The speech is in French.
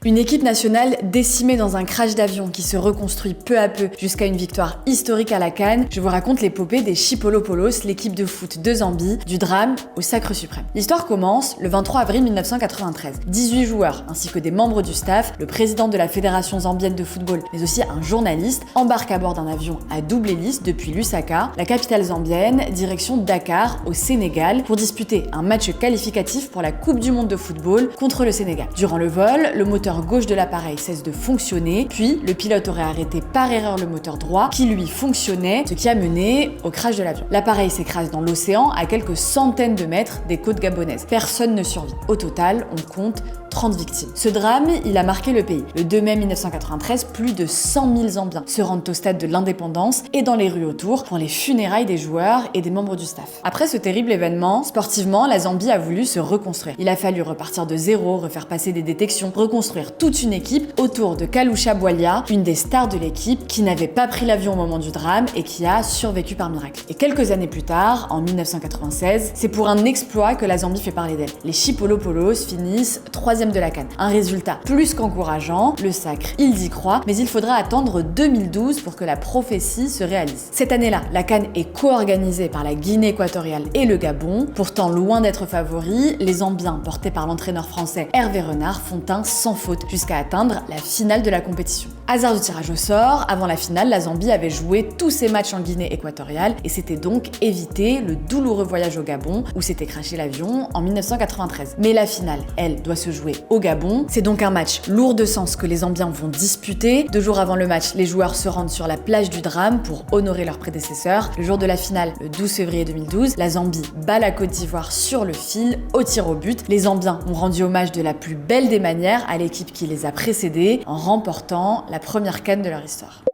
Une équipe nationale décimée dans un crash d'avion qui se reconstruit peu à peu jusqu'à une victoire historique à la CAN. Je vous raconte l'épopée des Chipolopolo, l'équipe de foot de Zambie, du drame au sacre suprême. L'histoire commence le 23 avril 1993. 18 joueurs ainsi que des membres du staff, le président de la Fédération zambienne de football, mais aussi un journaliste, embarquent à bord d'un avion à double hélice depuis Lusaka, la capitale zambienne, direction Dakar au Sénégal pour disputer un match qualificatif pour la Coupe du monde de football contre le Sénégal. Durant le vol, le moteur gauche de l'appareil cesse de fonctionner, puis le pilote aurait arrêté par erreur le moteur droit qui lui fonctionnait, ce qui a mené au crash de l'avion. L'appareil s'écrase dans l'océan à quelques centaines de mètres des côtes gabonaises. Personne ne survit. Au total, on compte 30 victimes. Ce drame, il a marqué le pays. Le 2 mai 1993, plus de 100 000 Zambiens se rendent au stade de l'Indépendance et dans les rues autour pour les funérailles des joueurs et des membres du staff. Après ce terrible événement, sportivement, la Zambie a voulu se reconstruire. Il a fallu repartir de zéro, refaire passer des détections, reconstruire toute une équipe autour de Kalusha Bwalia, une des stars de l'équipe qui n'avait pas pris l'avion au moment du drame et qui a survécu par miracle. Et quelques années plus tard, en 1996, c'est pour un exploit que la Zambie fait parler d'elle. Les Chipolopolo finissent 3e de la CAN. Un résultat plus qu'encourageant, le sacre, ils y croient, mais il faudra attendre 2012 pour que la prophétie se réalise. Cette année-là, la CAN est co-organisée par la Guinée équatoriale et le Gabon. Pourtant, loin d'être favoris, les Zambiens, portés par l'entraîneur français Hervé Renard, font un sans faute jusqu'à atteindre la finale de la compétition. Hasard du tirage au sort, avant la finale, la Zambie avait joué tous ses matchs en Guinée équatoriale et s'était donc évité le douloureux voyage au Gabon où s'était crashé l'avion en 1993. Mais la finale, elle, doit se jouer au Gabon. C'est donc un match lourd de sens que les Zambiens vont disputer. 2 jours avant le match, les joueurs se rendent sur la plage du drame pour honorer leurs prédécesseurs. Le jour de la finale, le 12 février 2012, la Zambie bat la Côte d'Ivoire sur le fil, au tir au but. Les Zambiens ont rendu hommage de la plus belle des manières à l'équipe qui les a précédés en remportant la première CAN de leur histoire.